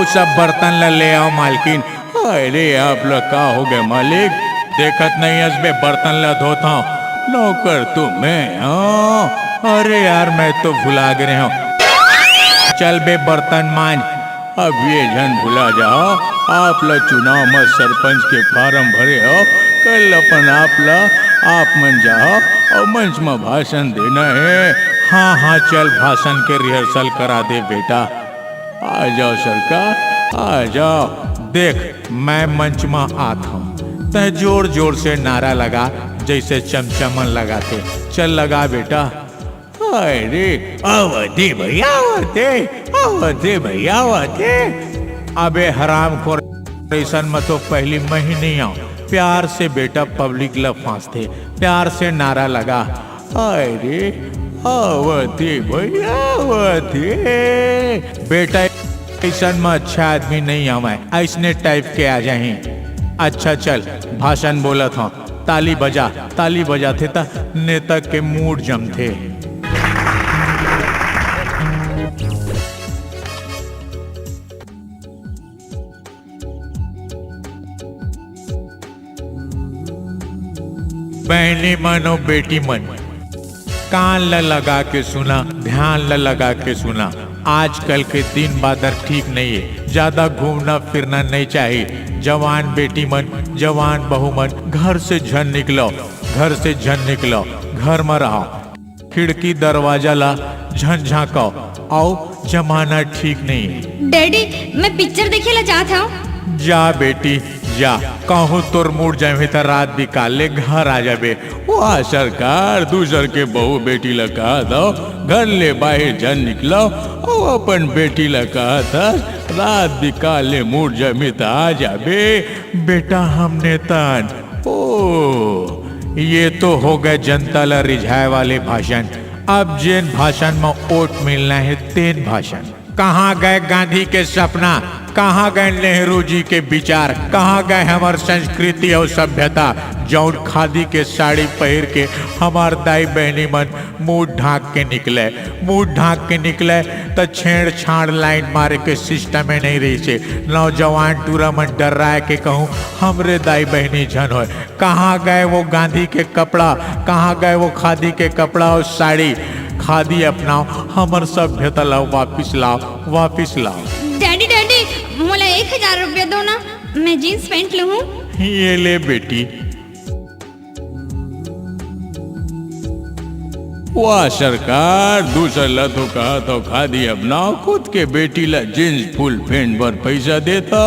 सब बर्तन ले आओ मालकिन। अरे आप लोग का हो गए मालिक, देखत नहीं हसबे बर्तन ला धोता हूँ। नौकर तू मैं हाँ, अरे यार मैं तो भुला गए हूँ। चल बे बर्तन मांज। अब ये जन भुला जाओ, आप ला चुनाव में सरपंच के फार्म भरे हो, कल अपन आप मन जाओ और मंच में भाषण देना है। हाँ हाँ चल भाषण के रिहर्सल करा दे बेटा। आ जाओ सरकार आ जाओ। देख मैं मंच में आता हूँ, तय जोर जोर से नारा लगा जैसे चमचमन लगाते। चल लगा बेटा। अरे अवधि भैया अवधि भैया अवधि। अबे हरामखोर, ऐसा में तो पहली महीने आओ। प्यार से बेटा पब्लिक लव फांसते, प्यार से नारा लगा। अरे अवधि भैया अवधि। बेटा ऐसा में अच्छा आदमी नहीं आवे, ऐसने टाइप के आ जाए। अच्छा चल भाषण बोला था, ताली बजाते था, नेता के मूड जमते। बहनी मन और बेटी मन, कान लगा के सुना, ध्यान लगा के सुना। आजकल के दिन बादर ठीक नहीं है, ज्यादा घूमना फिरना नहीं चाहिए। जवान बेटी मन, जवान बहू मन, घर से झन निकलो, घर में रहो। खिड़की दरवाजा ला झन झाँको, आओ जमाना ठीक नहीं है। डैडी मैं पिक्चर देखे ला चाहता हूँ। जा बेटी जा, कहूँ तोर मूड जाए तो रात बिकाल ले घर आ जाबे। वाह सरकार, दूसर के बहू बेटी लगा दो, घर ले बाहर जन निकलो और अपन बेटी लगा था रात बिकाल ले मूड जमी तो आ जाबे। बेटा हमने तन ओ ये तो हो गए जनता ला रिझाए वाले भाषण। अब जिन भाषण में वोट मिलना है तेन भाषण। कहाँ गए गांधी के सपना, कहाँ गए नेहरू जी के विचार, कहाँ गए हमार संस्कृति और सभ्यता। जौन खादी के साड़ी पहन के हमार दाई बहनी मन मुंह ढाक के निकले तो छेड़छाड़ लाइन मारे के सिस्टम में नहीं रही से। नौजवान टूरा मन डर रहा है कि कहूँ हमरे दाई बहनी झन हो। कहाँ गए वो गांधी के कपड़ा, कहाँ गए वो खादी के कपड़ा और साड़ी। खादी अपनाओ, हमार सभ्यता लाओ, वापिस लाओ। डैडी मोला 1000 रुपया दो ना, मैं जीन्स पैंट लूँ। ये ले बेटी। वाह सरकार, दूसर ला तो कहा तो खादी अपनाओ, खुद के बेटी ला जींस फुल पैंट पर पैसा देता।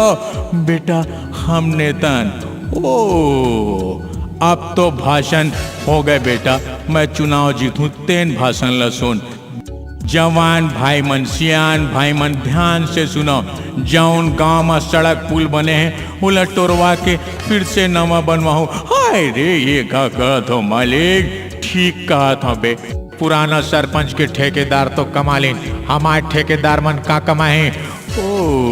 बेटा हमने तन ओ अब तो भाषण हो गए बेटा। मैं चुनाव जीतूं तेन भाषण ला सुन। जवान भाई मन, सियान भाई मन ध्यान से सुनो। जौन गांव में सड़क पुल बने हैं उला टोरवा के फिर से नवा बनवाओ। हाय रे ये का कहत हो मालिक, ठीक कहत हो बे। पुराना सरपंच के ठेकेदार तो कमा लें, हमारे ठेकेदार मन का कमाए। ओ